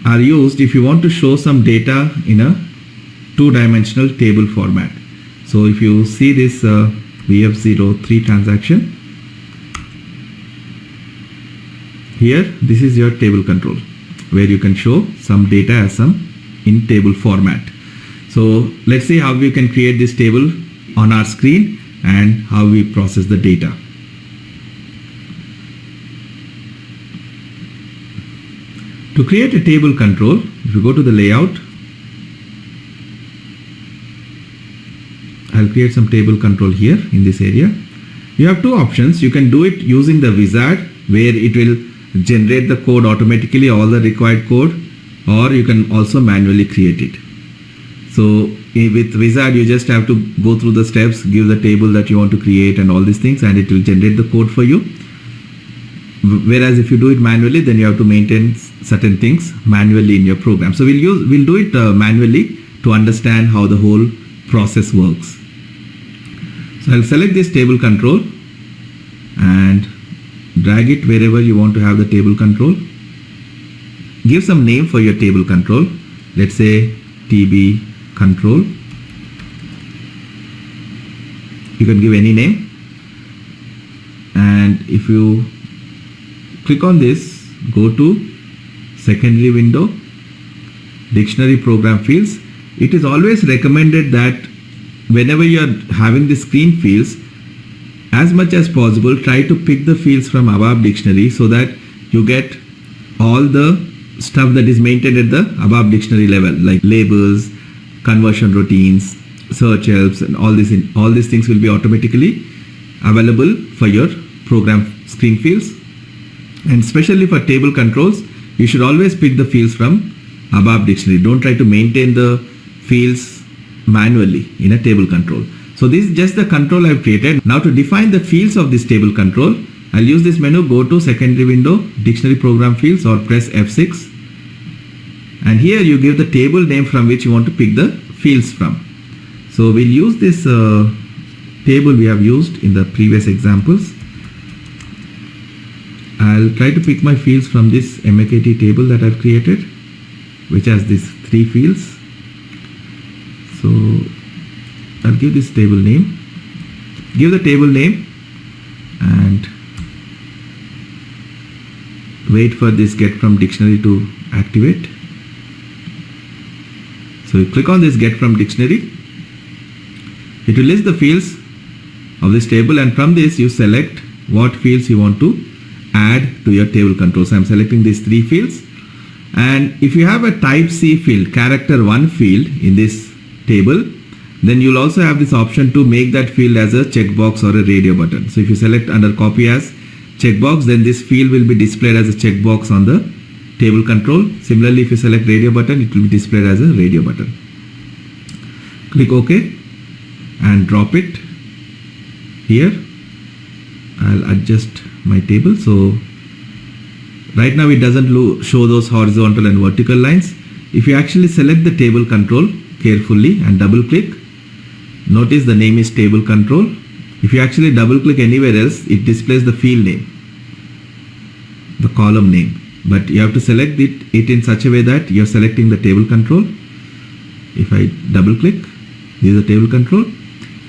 are used if you want to show some data in a two-dimensional table format. So if you see this VF03 transaction, here this is your table control where you can show some data as some in table format. So let's see how we can create this table on our screen and how we process the data. To create a table control, if you go to the layout, I'll create some table control here in this area. You have two options. You can do it using the wizard where it will generate the code automatically, all the required code, or you can also manually create it. So with wizard you just have to go through the steps, give the table that you want to create and all these things, and it will generate the code for you. Whereas if you do it manually, then you have to maintain certain things manually in your program. So we'll do it manually to understand how the whole process works. So I'll select this table control and drag it wherever you want to have the table control. Give some name for your table control. Let's say TB control. You can give any name. And if you click on this, go to secondary window, dictionary program fields. It is always recommended that whenever you are having the screen fields, as much as possible try to pick the fields from above dictionary so that you get all the stuff that is maintained at the above dictionary level, like labels, conversion routines, search helps, and all these things will be automatically available for your program screen fields. And especially for table controls, you should always pick the fields from above dictionary. Don't try to maintain the fields manually in a table control. So this is just the control I've created. Now to define the fields of this table control, I'll use this menu, go to secondary window, dictionary program fields, or press F6. And here you give the table name from which you want to pick the fields from. So we'll use this table we have used in the previous examples. I'll try to pick my fields from this MAKT table that I've created, which has these 3 fields. So I'll give this table name. Give the table name and wait for this get from dictionary to activate. So you click on this get from dictionary. It will list the fields of this table, and from this you select what fields you want to add to your table control. So I'm selecting these 3 fields, and if you have a type C field, character 1 field in this table, then you'll also have this option to make that field as a checkbox or a radio button. So if you select under copy as checkbox, then this field will be displayed as a checkbox on the table control. Similarly, if you select radio button, it will be displayed as a radio button. Click OK and drop it here. I'll adjust my table. So right now it doesn't show those horizontal and vertical lines. If you actually select the table control carefully and double click, notice the name is table control. If you actually double click anywhere else, it displays the field name, the column name, but you have to select it in such a way that you're selecting the table control. If I double click, this is the table control.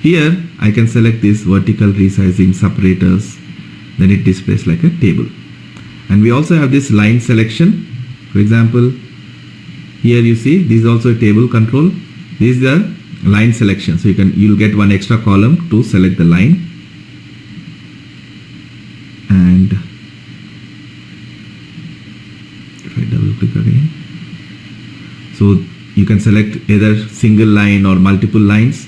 Here I can select this vertical resizing separators, then it displays like a table. And we also have this line selection. For example, here you see this is also a table control. This is the line selection. So you'll get one extra column to select the line. And if I double click again, so you can select either single line or multiple lines,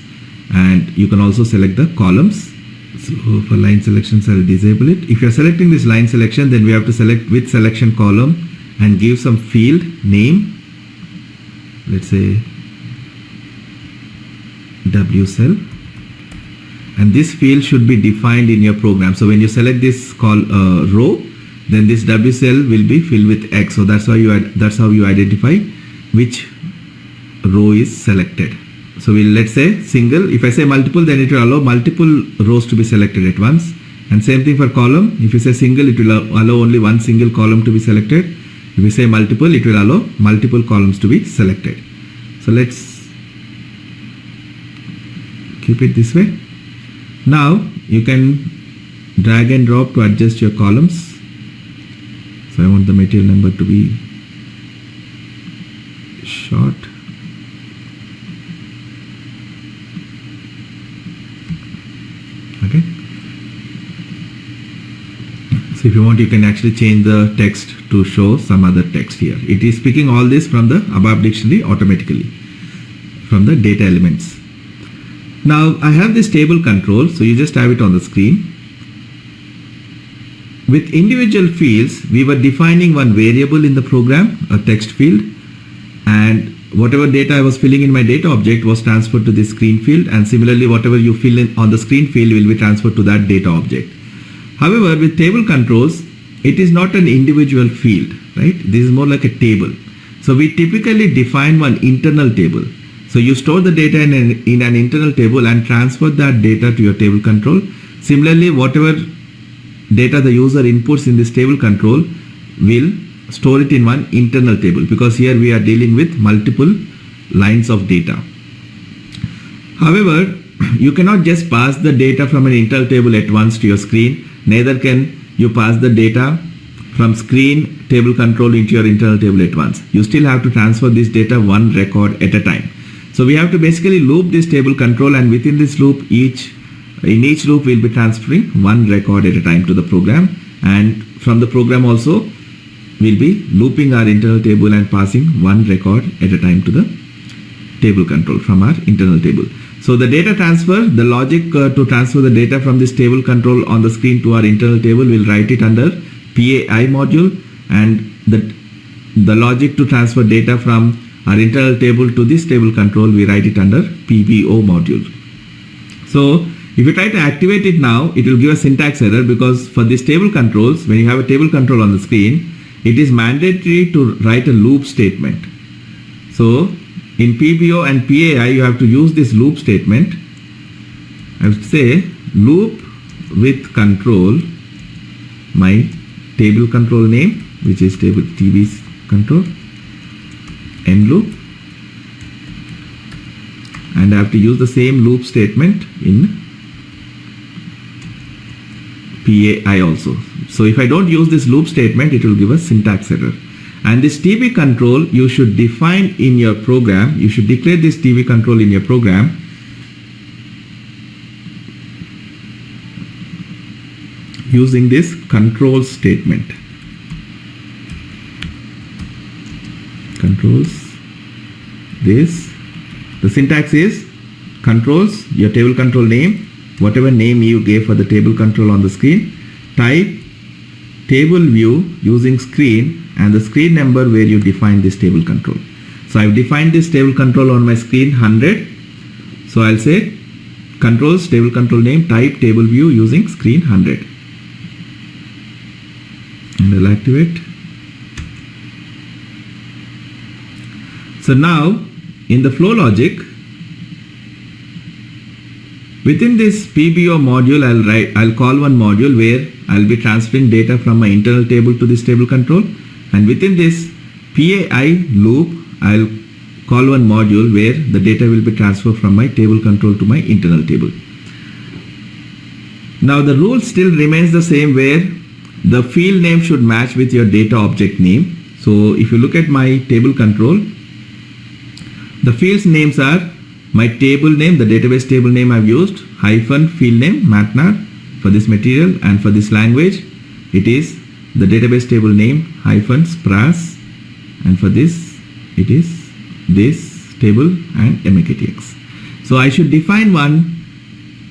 and you can also select the columns. So for line selections, I'll disable it. If you're selecting this line selection, then we have to select with selection column and give some field name. Let's say W cell, and this field should be defined in your program. So when you select this row, then this W cell will be filled with X. So that's how you identify which row is selected. So let's say single. If I say multiple, then it will allow multiple rows to be selected at once. And same thing for column. If you say single, it will allow only one single column to be selected. If we say multiple, it will allow multiple columns to be selected. So let's keep it this way. Now you can drag and drop to adjust your columns. So I want the material number to be short. Okay. So if you want, you can actually change the text to show some other text here. It is picking all this from the above dictionary automatically from the data elements. Now I have this table control, so you just have it on the screen. With individual fields, we were defining one variable in the program, a text field, and whatever data I was filling in my data object was transferred to this screen field, and similarly whatever you fill in on the screen field will be transferred to that data object. However, with table controls, it is not an individual field, right? This is more like a table. So we typically define one internal table. So you store the data in an internal table and transfer that data to your table control. Similarly, whatever data the user inputs in this table control will store it in one internal table, because here we are dealing with multiple lines of data. However, you cannot just pass the data from an internal table at once to your screen. Neither can you pass the data from screen table control into your internal table at once. You still have to transfer this data one record at a time. So we have to basically loop this table control, and within this loop, in each loop we'll be transferring one record at a time to the program, and from the program also we'll be looping our internal table and passing one record at a time to the table control from our internal table. So the data transfer, the logic to transfer the data from this table control on the screen to our internal table, will write it under PAI module, and the logic to transfer data from our internal table to this table control, we write it under PBO module. So if you try to activate it now, it will give a syntax error, because for this table controls, when you have a table control on the screen, it is mandatory to write a loop statement. So in PBO and PAI, you have to use this loop statement. I would say loop with control, my table control name, which is table TB's control, end loop, and I have to use the same loop statement in PAI also. So if I don't use this loop statement, it will give a syntax error. And this TB control you should define in your program. You should declare this TB control in your program using this control statement. Controls this. The syntax is controls, your table control name, whatever name you gave for the table control on the screen, type table view using screen, and the screen number where you define this table control. So I've defined this table control on my screen 100. So I'll say controls, table control name, type table view using screen 100, and I'll activate. So now in the flow logic, within this PBO module, I'll call one module where I'll be transferring data from my internal table to this table control, and within this PAI loop, I'll call one module where the data will be transferred from my table control to my internal table. Now the rule still remains the same, where the field name should match with your data object name. So if you look at my table control, the fields names are my table name, the database table name I've used, hyphen field name, MATLAB for this material, and for this language, it is the database table name hyphen SPRAS, and for this, it is this table and MAKTX. So I should define one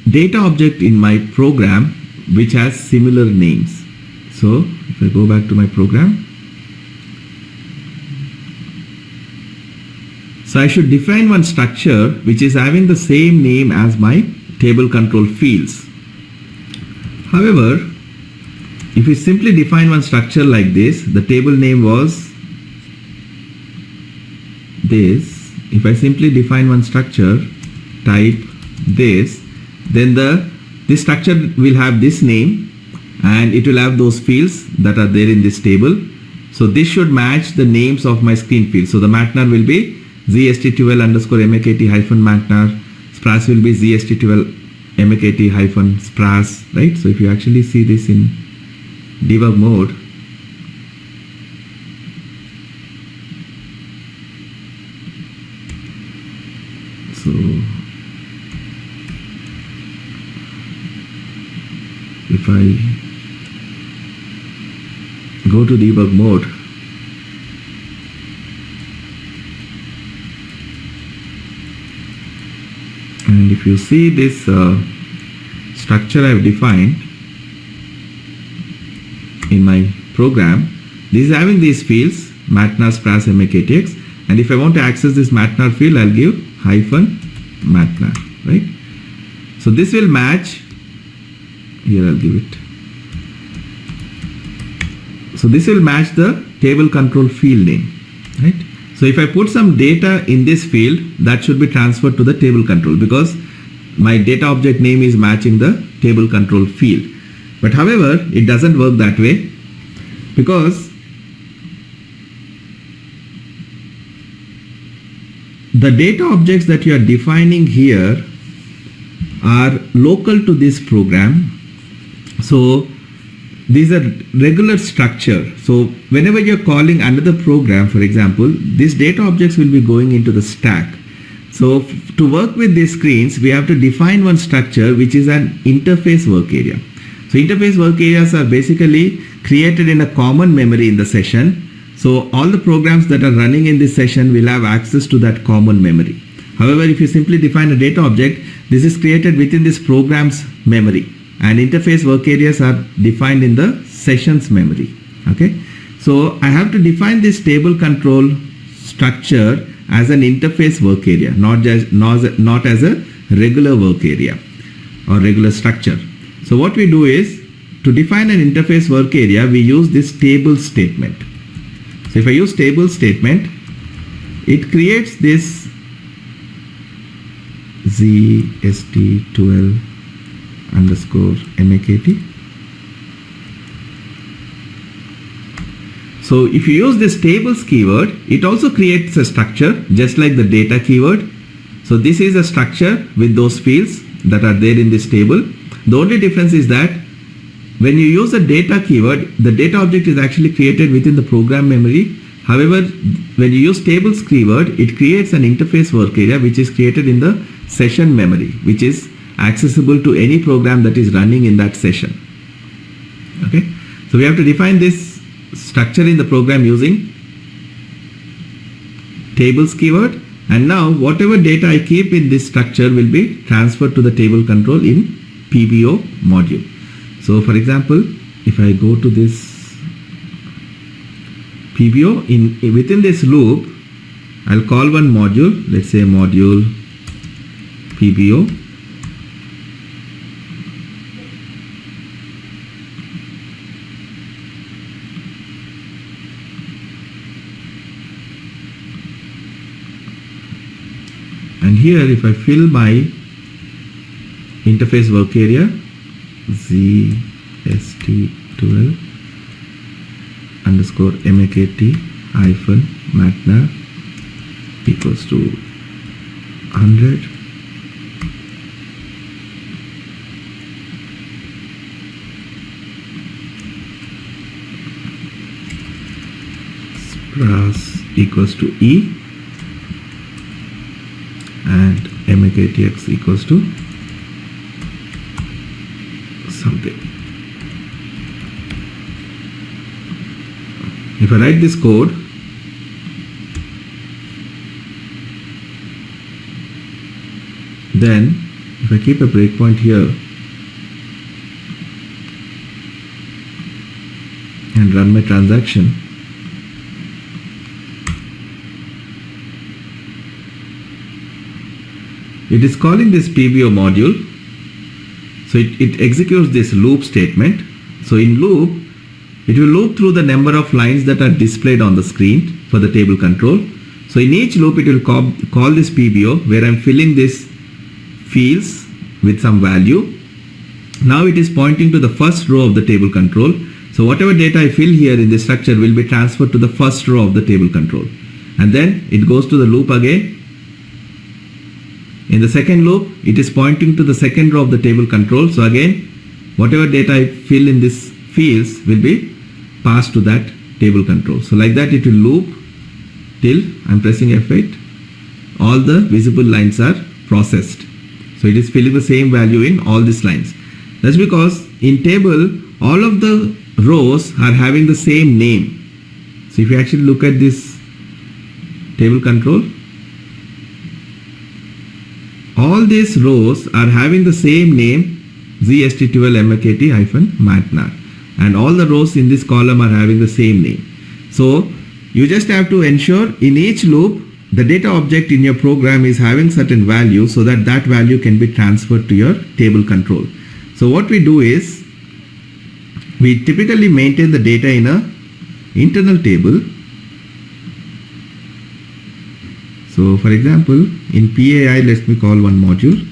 data object in my program which has similar names. So if I go back to my program, so I should define one structure which is having the same name as my table control fields. However, if we simply define one structure like this, the table name was this. If I simply define one structure, type this, then this structure will have this name, and it will have those fields that are there in this table, So this should match the names of my screen fields. So the MATNAR will be ZST12 underscore MAKT hyphen MATNAR. SPRAS will be ZST12 MAKT hyphen SPRAS, right? So if you actually see this in debug mode, so if I go to debug mode, and if you see this structure I have defined in my program, this is having these fields MATNAR, SPRAS, MAKTX, and if I want to access this MATNAR field, I'll give hyphen MATNAR, right? So this will match. Here I'll give it. So this will match the table control field name, right? So if I put some data in this field, that should be transferred to the table control because my data object name is matching the table control field. But however, it doesn't work that way because the data objects that you are defining here are local to this program. So these are regular structure. So whenever you're calling another program, for example, these data objects will be going into the stack. So to work with these screens, we have to define one structure which is an interface work area. So interface work areas are basically created in a common memory in the session. So all the programs that are running in this session will have access to that common memory. However, if you simply define a data object, this is created within this program's memory. And interface work areas are defined in the session's memory. Okay, so I have to define this table control structure as an interface work area, not as a regular work area or regular structure. So what we do is, to define an interface work area, we use this table statement. So if I use table statement, it creates this ZST12 underscore MAKT. So if you use this tables keyword, it also creates a structure just like the data keyword. So this is a structure with those fields that are there in this table. The only difference is that when you use the data keyword, the data object is actually created within the program memory. However, when you use tables keyword, it creates an interface work area which is created in the session memory, which is accessible to any program that is running in that session. Okay, so we have to define this structure in the program using tables keyword, and now whatever data I keep in this structure will be transferred to the table control in PBO module. So for example, if I go to this PBO, within this loop, I'll call one module, let's say module PBO. And here if I fill my interface work area ZST12 underscore MAKT hyphen MATNAR equals to 100, SPRAS equals to E, and MAKTX equals to something. If I write this code, then if I keep a breakpoint here and run my transaction, it is calling this PBO module. So it executes this loop statement. So in loop, it will loop through the number of lines that are displayed on the screen for the table control. So in each loop, it will call this PBO where I'm filling this fields with some value. Now it is pointing to the first row of the table control. So So whatever data I fill here in this structure will be transferred to the first row of the table control. And then it goes to the loop again. In the second loop, it is pointing to the second row of the table control. So again, whatever data I fill in this fields will be passed to that table control. So like that it will loop till I'm pressing F8. All the visible lines are processed. So it is filling the same value in all these lines. That's because in table, all of the rows are having the same name. So if you actually look at this table control, all these rows are having the same name, ZST12MAKT-MATNAR, and all the rows in this column are having the same name. So you just have to ensure in each loop the data object in your program is having certain value so that that value can be transferred to your table control. So what we do is we typically maintain the data in a internal table. So for example, in PAI, let me call one module.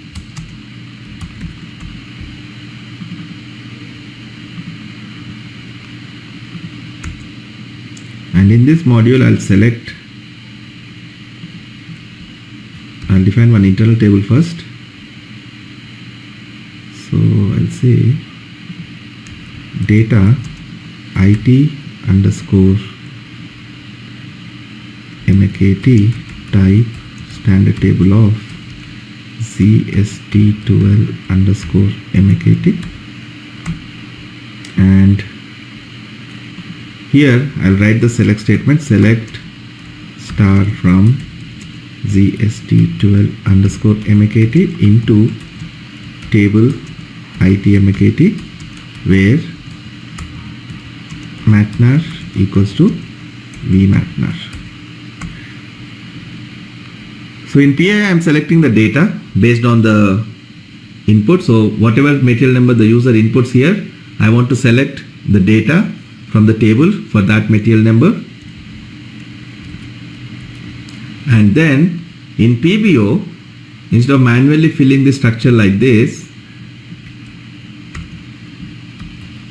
And in this module, I'll define one internal table first. So I'll say data IT underscore MAKT type standard table of ZST12 underscore MAKT, and here I'll write the select statement, select star from ZST12 underscore MAKT into table IT MAKT, where matnar equals to vmatnar. So in PI, I am selecting the data based on the input. So whatever material number the user inputs here, I want to select the data from the table for that material number. And then in PBO, instead of manually filling the structure like this,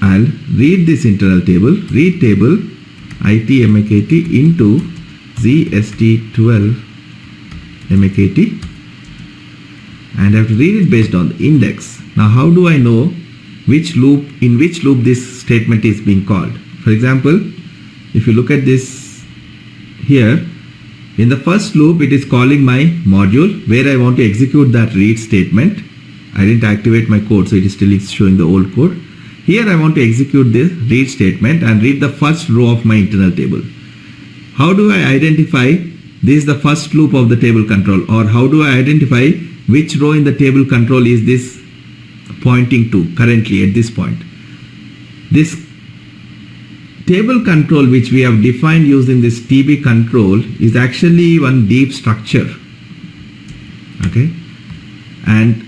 I'll read this internal table, read table IT MAKT into ZST12 MAKT, and I have to read it based on the index. Now how do I know in which loop this statement is being called? For example, if you look at this here, in the first loop it is calling my module where I want to execute that read statement. I didn't activate my code, so it is still showing the old code. Here I want to execute this read statement and read the first row of my internal table. How do I identify this is the first loop of the table control, or how do I identify which row in the table control is this pointing to currently at this point? This table control which we have defined using this TB control is actually one deep structure. Okay, and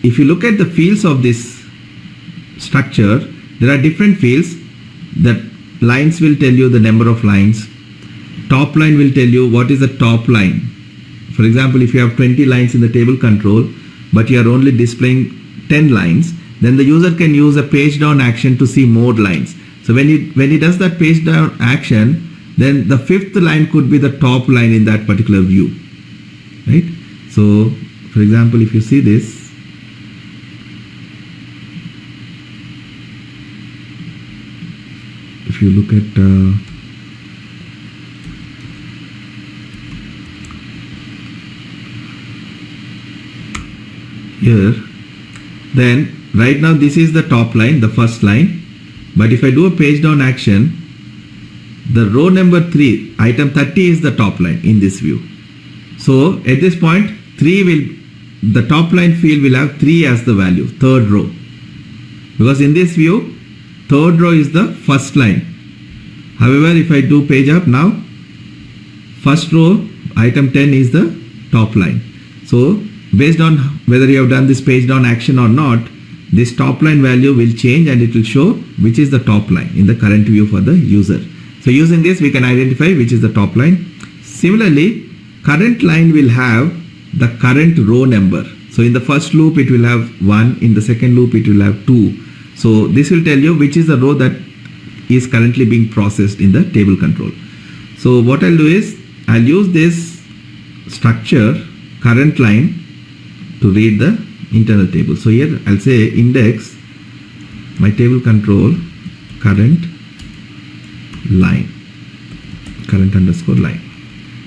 if you look at the fields of this structure, there are different fields. That lines will tell you the number of lines. Top line will tell you what is the top line. For example, if you have 20 lines in the table control, but you are only displaying 10 lines, then the user can use a page down action to see more lines. So when he does that page down action, then the fifth line could be the top line in that particular view, right? So for example, if you see this, if you look at here, then right now this is the top line, the first line, but if I do a page down action, the row number 3, item 30 is the top line in this view. So at this point, the top line field will have 3 as the value, third row, because in this view third row is the first line. However, if I do page up now, first row item 10 is the top line. So based on whether you have done this page down action or not, this top line value will change and it will show which is the top line in the current view for the user. So using this we can identify which is the top line. Similarly, current line will have the current row number. So in the first loop it will have 1, in the second loop it will have 2. So this will tell you which is the row that is currently being processed in the table control. So what I'll do is I'll use this structure current line to read the internal table. So here I'll say index my table control current line, current underscore line.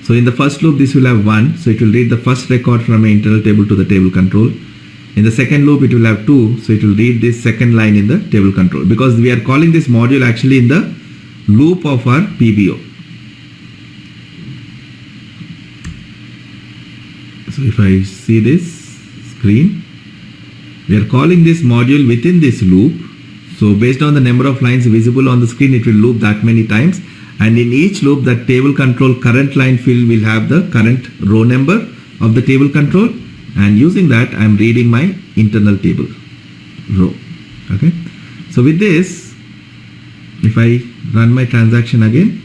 So in the first loop this will have 1, so it will read the first record from an internal table to the table control. In the second loop it will have 2, so it will read this second line in the table control, because we are calling this module actually in the loop of our PBO. So if I see this screen, we are calling this module within this loop. So based on the number of lines visible on the screen, it will loop that many times, and in each loop that table control current line field will have the current row number of the table control, and using that I am reading my internal table row. Okay, so with this, if I run my transaction again,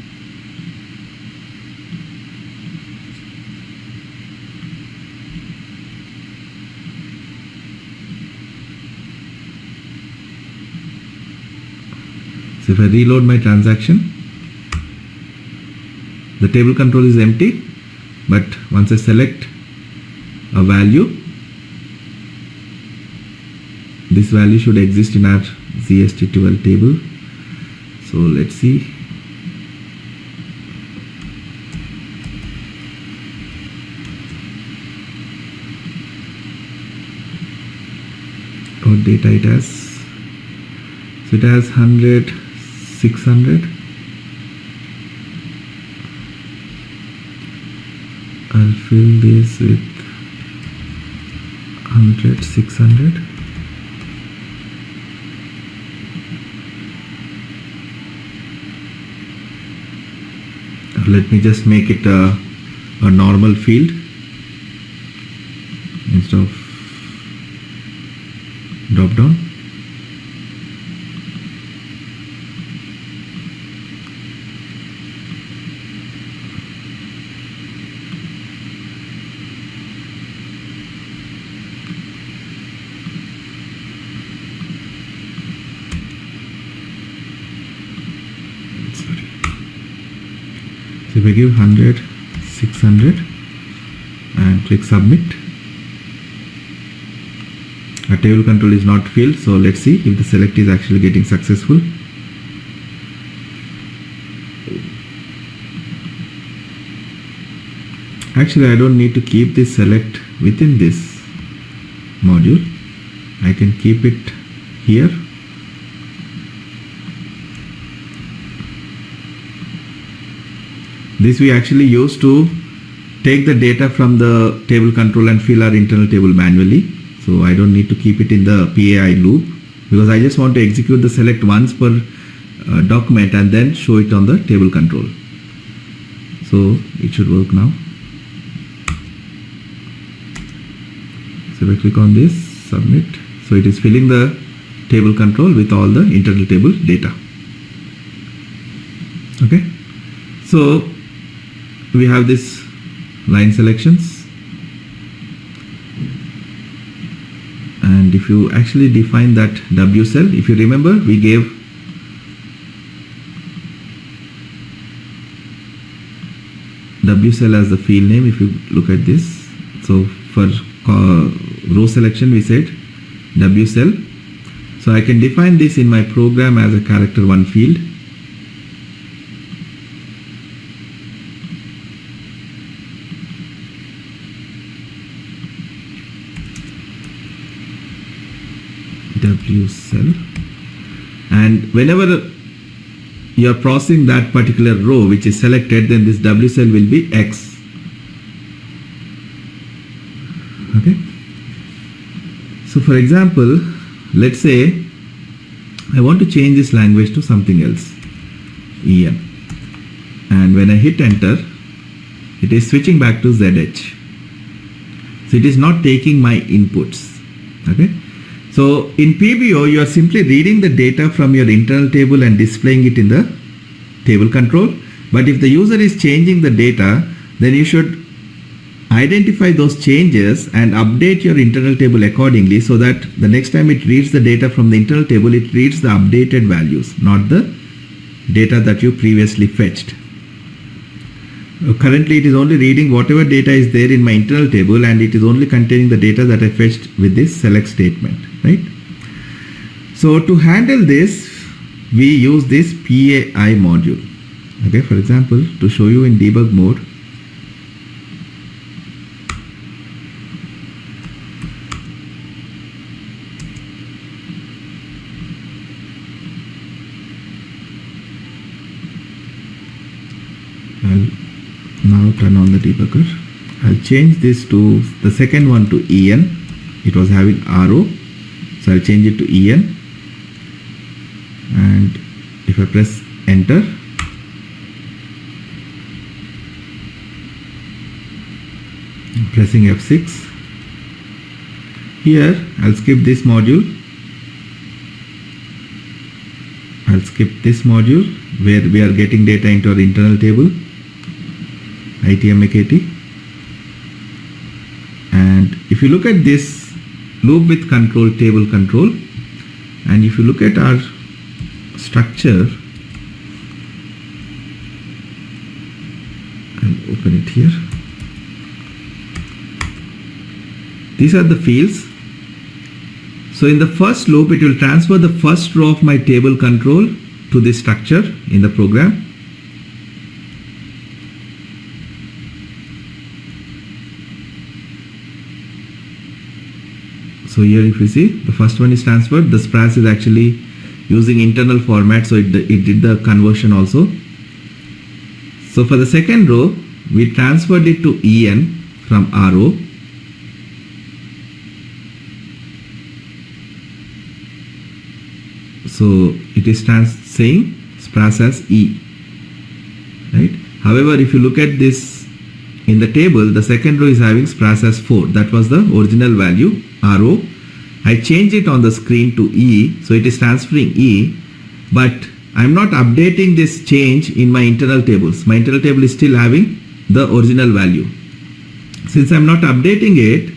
so if I reload my transaction, the table control is empty, but once I select a value, this value should exist in our ZST12 table. So let's see. What data it has? So it has 100, 600. I'll fill this with 100, 600. Let me just make it a normal field instead of drop down. So if I give 100, 600 and click submit, our table control is not filled. So let's see if the select is actually getting successful. Actually, I don't need to keep this select within this module. I can keep it here. This we actually use to take the data from the table control and fill our internal table manually. So I don't need to keep it in the PAI loop, because I just want to execute the select once per document and then show it on the table control. So it should work now. So if I click on this, submit. So it is filling the table control with all the internal table data. Okay. So we have this line selections, and if you actually define that W cell, if you remember, we gave W cell as the field name. If you look at this, so for row selection we said W cell. So I can define this in my program as a character 1 field. W cell, and whenever you are processing that particular row which is selected, then this W cell will be X. Okay. So for example, let's say I want to change this language to something else, EN, and when I hit enter, it is switching back to ZH. So it is not taking my inputs. Okay. So in PBO, you are simply reading the data from your internal table and displaying it in the table control. But if the user is changing the data, then you should identify those changes and update your internal table accordingly, so that the next time it reads the data from the internal table, it reads the updated values, not the data that you previously fetched. Currently it is only reading whatever data is there in my internal table, and it is only containing the data that I fetched with this select statement, right? So to handle this, we use this PAI module. Okay, for example, to show you in debug mode, I'll now turn on the debugger. I'll change this to the second one to EN. It was having RO, so I'll change it to EN, and if I press enter, pressing F6, here I'll skip this module. I'll skip this module where we are getting data into our internal table, ITMAKT. And if you look at this loop with control, table control, and if you look at our structure, I'll open it here. These are the fields. So in the first loop, it will transfer the first row of my table control to this structure in the program. So here if you see, the first one is transferred. The SPRAS is actually using internal format, so it did the conversion also. So for the second row, we transferred it to EN from RO. So it is saying SPRAS as E, right? However, if you look at this in the table, the second row is having SPRAS as 4. That was the original value, RO. I changed it on the screen to E, so it is transferring E, but I'm not updating this change in my internal tables. My internal table is still having the original value. Since I'm not updating it,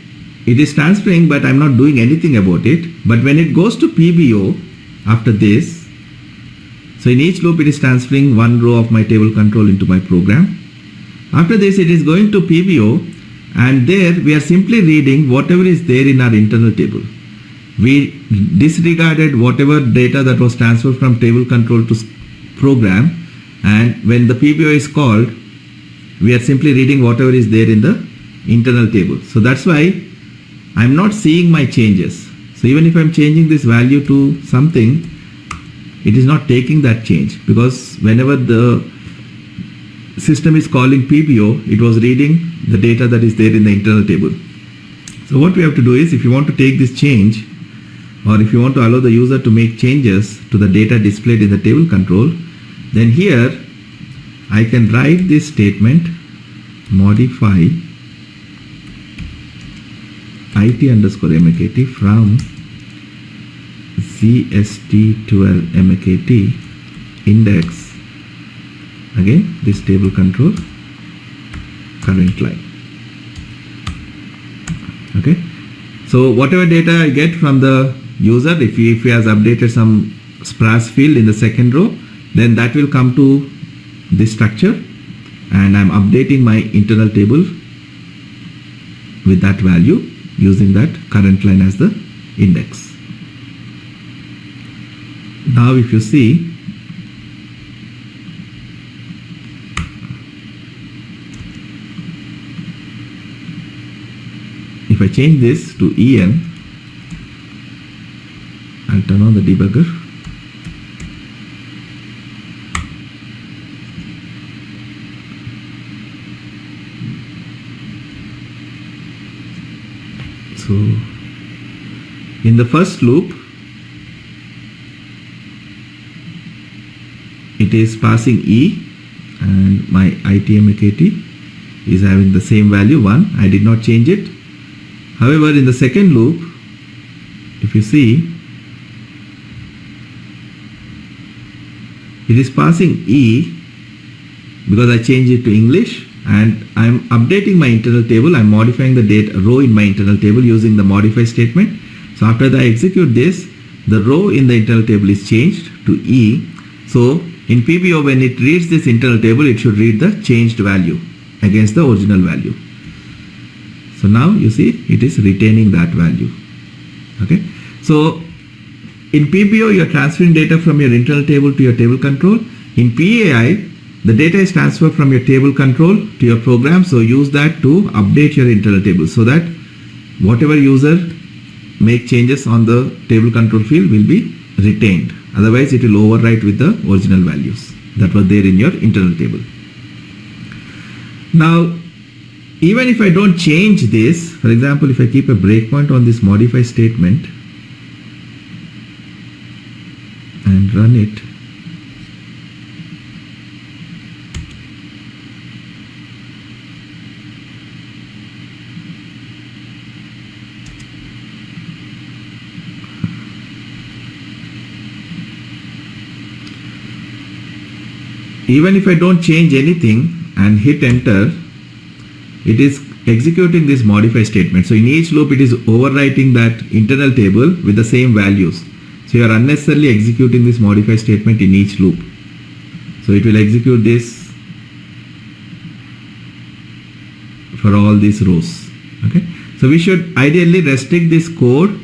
it is transferring, but I'm not doing anything about it. But when it goes to PBO, after this, so in each loop it is transferring one row of my table control into my program. After this, it is going to PBO, and there we are simply reading whatever is there in our internal table. We disregarded whatever data that was transferred from table control to program, and when the PBO is called, we are simply reading whatever is there in the internal table. So that's why I'm not seeing my changes. So even if I'm changing this value to something, it is not taking that change, because whenever the system is calling PBO, it was reading the data that is there in the internal table. So what we have to do is, if you want to take this change, or if you want to allow the user to make changes to the data displayed in the table control, then here I can write this statement, modify IT_MAKT from ZST12MAKT index, again this table control current line. Okay, so whatever data I get from the user, if he has updated some SPRAS field in the second row, then that will come to this structure, and I'm updating my internal table with that value using that current line as the index. Now if you see, if I change this to EN, I'll turn on the debugger. So in the first loop, it is passing E, and my ITMAKT is having the same value 1. I did not change it. However, in the second loop, if you see, it is passing E because I changed it to English, and I'm updating my internal table. I'm modifying the data row in my internal table using the modify statement. So after I execute this, the row in the internal table is changed to E. So In PPO, when it reads this internal table, it should read the changed value against the original value. So now you see it is retaining that value. Okay. So in PPO, you are transferring data from your internal table to your table control. In PAI, the data is transferred from your table control to your program. So use that to update your internal table so that whatever user make changes on the table control field will be retained. Otherwise, it will overwrite with the original values that were there in your internal table. Now, even if I don't change this, for example, if I keep a breakpoint on this modify statement and run it, even if I don't change anything and hit enter, it is executing this modify statement. So in each loop, it is overwriting that internal table with the same values. So you are unnecessarily executing this modify statement in each loop. So it will execute this for all these rows. Okay. So we should ideally restrict this code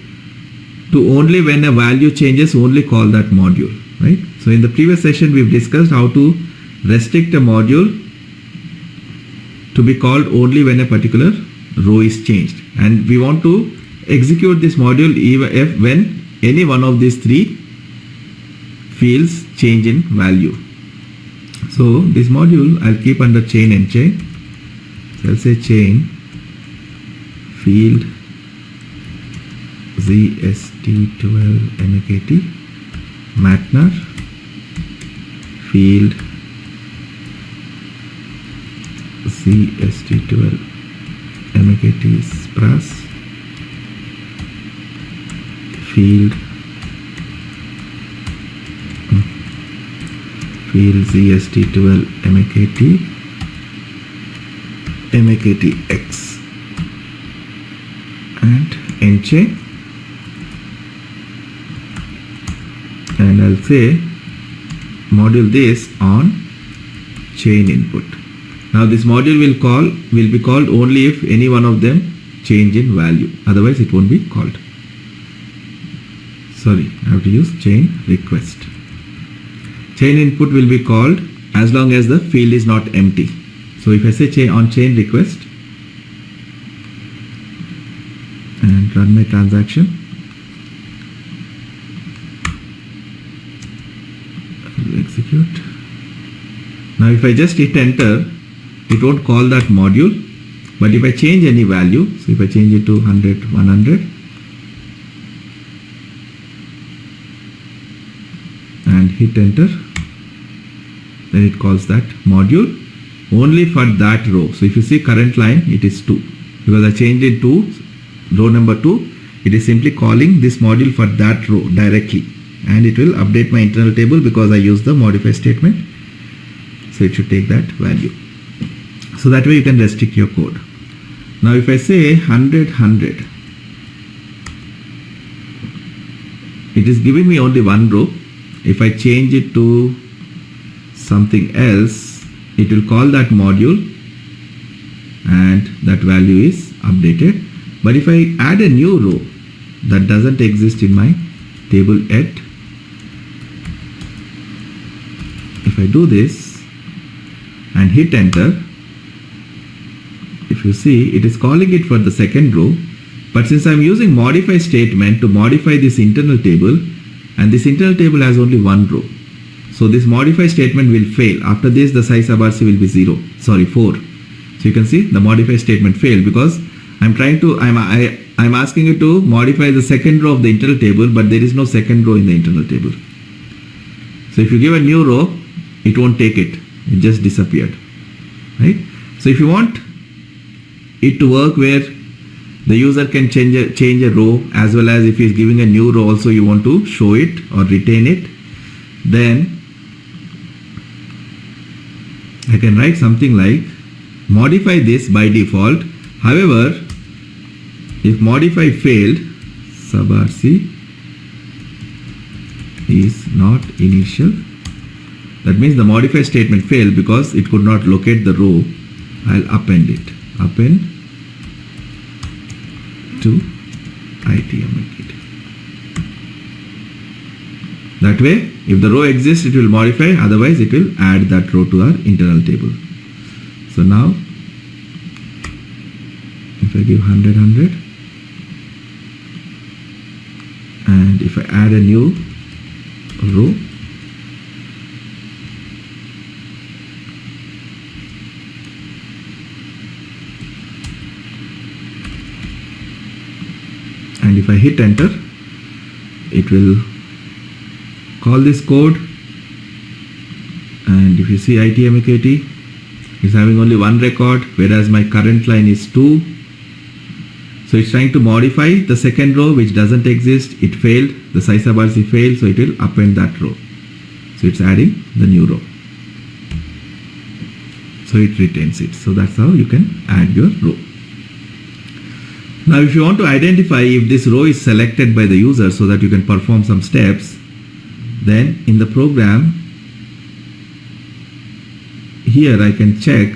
to only when a value changes, only call that module, right? So in the previous session, we've discussed how to restrict a module to be called only when a particular row is changed, and we want to execute this module even if when any one of these three fields change in value. So this module I'll keep under chain and chain. So I'll say chain field ZST12 MAKT Matnar field ZST12 MAKT Spras field ZST12 MAKT X and end chain, and I'll say module this on chain input. Now this module will be called only if any one of them change in value, otherwise it won't be called. Sorry, I have to use chain request. Chain input will be called as long as the field is not empty. So if I say on chain request and run my transaction, I will execute. Now if I just hit enter, it won't call that module, but if I change any value, so if I change it to 100, 100 and hit enter, then it calls that module only for that row. So if you see current line, it is 2 because I changed it to row number 2. It is simply calling this module for that row directly, and it will update my internal table because I use the modify statement. So it should take that value. So that way you can restrict your code. Now if I say 100, 100, it is giving me only one row. If I change it to something else, it will call that module and that value is updated. But if I add a new row that doesn't exist in my table yet, if I do this and hit enter, if you see, it is calling it for the second row, but since I'm using modify statement to modify this internal table, and this internal table has only one row, so this modify statement will fail. After this, the size of RC will be 4. So you can see the modify statement failed because I'm asking you to modify the second row of the internal table, but there is no second row in the internal table. So if you give a new row, it won't take it. It just disappeared, right? So if you want it to work where the user can change a row, as well as if he is giving a new row also you want to show it or retain it, then I can write something like modify this by default. However, if modify failed, sub RC is not initial That means the modify statement failed because it could not locate the row. I'll append it. Append to ITM. That way, if the row exists, it will modify, otherwise it will add that row to our internal table. So now, if I give 100, 100, and if I add a new row, and if I hit enter, it will call this code, and if you see ITMKT is having only one record, whereas my current line is 2. So it's trying to modify the second row which doesn't exist. It failed, the size of RC failed, so it will append that row. So it's adding the new row. So it retains it. So that's how you can add your row. Now if you want to identify if this row is selected by the user so that you can perform some steps, then in the program, here I can check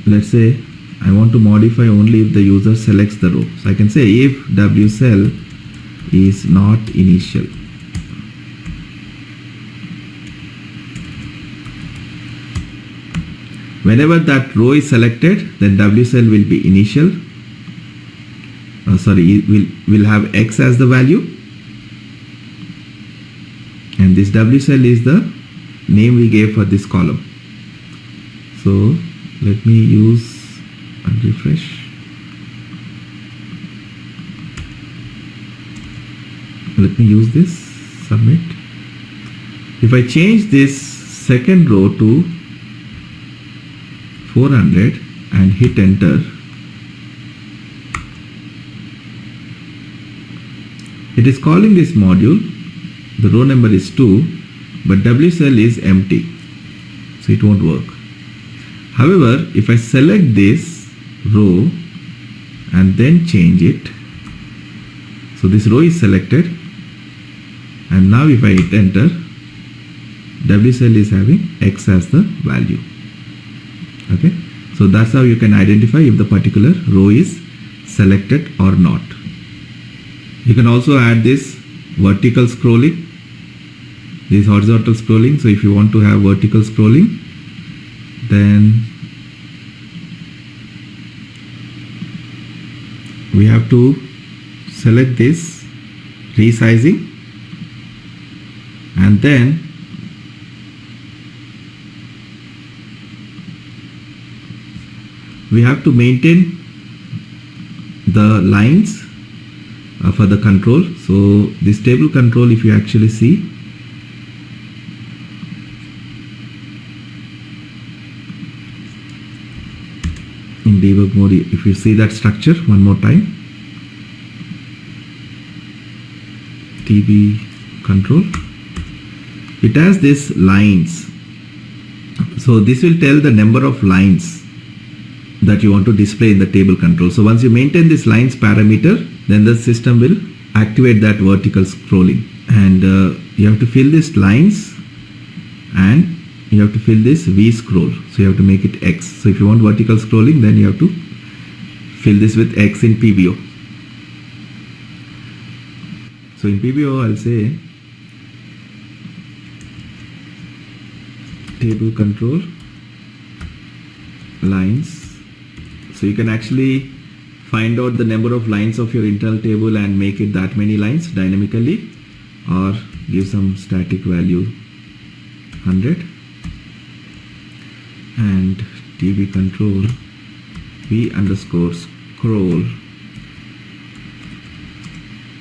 let's say I want to modify only if the user selects the row. So I can say if wcell is not initial. Whenever that row is selected, then wcell will be initial. Will have x as the value, and this wcell is the name we gave for this column. So let me use and refresh. Let me use this, submit. If I change this second row to 400 and hit enter, it is calling this module. The row number is 2, but wcell is empty, so it won't work. However, if I select this row and then change it, so this row is selected, and now if I hit enter, wcell is having x as the value. Okay, so that's how you can identify if the particular row is selected or not. You can also add this vertical scrolling, this horizontal scrolling. So if you want to have vertical scrolling, then we have to select this resizing, and then we have to maintain the lines for the control. So this table control, if you actually see, in debug mode, if you see that structure one more time, TB control, it has this lines. So this will tell the number of lines that you want to display in the table control. So once you maintain this lines parameter, then the system will activate that vertical scrolling, and you have to fill this lines, and you have to fill this V scroll. So you have to make it X. So if you want vertical scrolling, then you have to fill this with X in PBO. So in PBO, I'll say table control lines. So you can actually find out the number of lines of your internal table and make it that many lines dynamically, or give some static value 100, and TB control V underscore scroll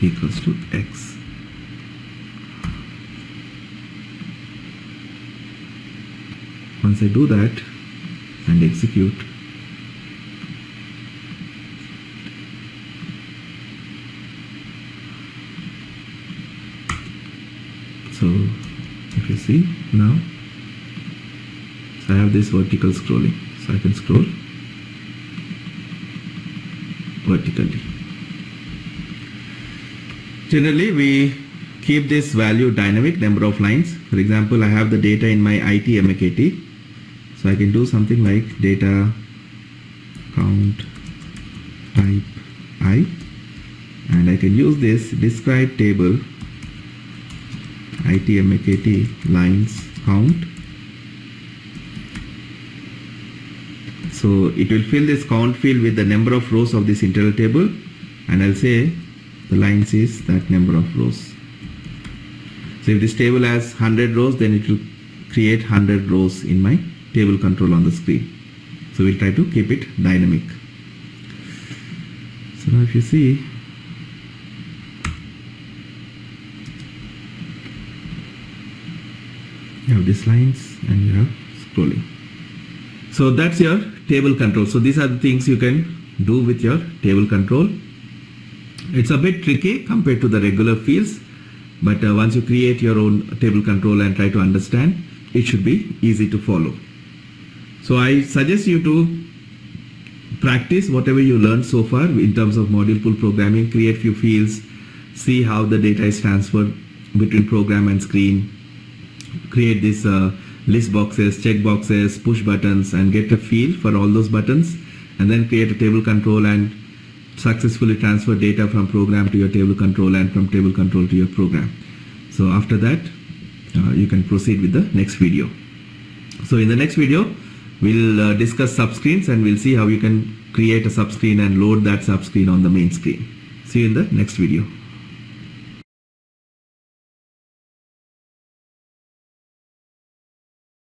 equals to X. Once I do that and execute, so if you see now, so I have this vertical scrolling, so I can scroll, vertically. Generally, we keep this value dynamic, number of lines. For example, I have the data in my IT MAKT. So I can do something like data count type I, and I can use this describe table IT MAKT lines count. So it will fill this count field with the number of rows of this internal table, and I'll say the lines is that number of rows. So if this table has 100 rows, then it will create 100 rows in my table control on the screen. So we'll try to keep it dynamic. So now if you see, you have these lines and you have scrolling. So that's your table control. So these are the things you can do with your table control. It's a bit tricky compared to the regular fields, but once you create your own table control and try to understand, it should be easy to follow. So I suggest you to practice whatever you learned so far in terms of module pool programming, create few fields, see how the data is transferred between program and screen, create these list boxes, check boxes, push buttons, and get a feel for all those buttons, and then create a table control and successfully transfer data from program to your table control and from table control to your program. So after that, you can proceed with the next video. So in the next video, we'll discuss subscreens, and we'll see how you can create a subscreen and load that subscreen on the main screen. See you in the next video.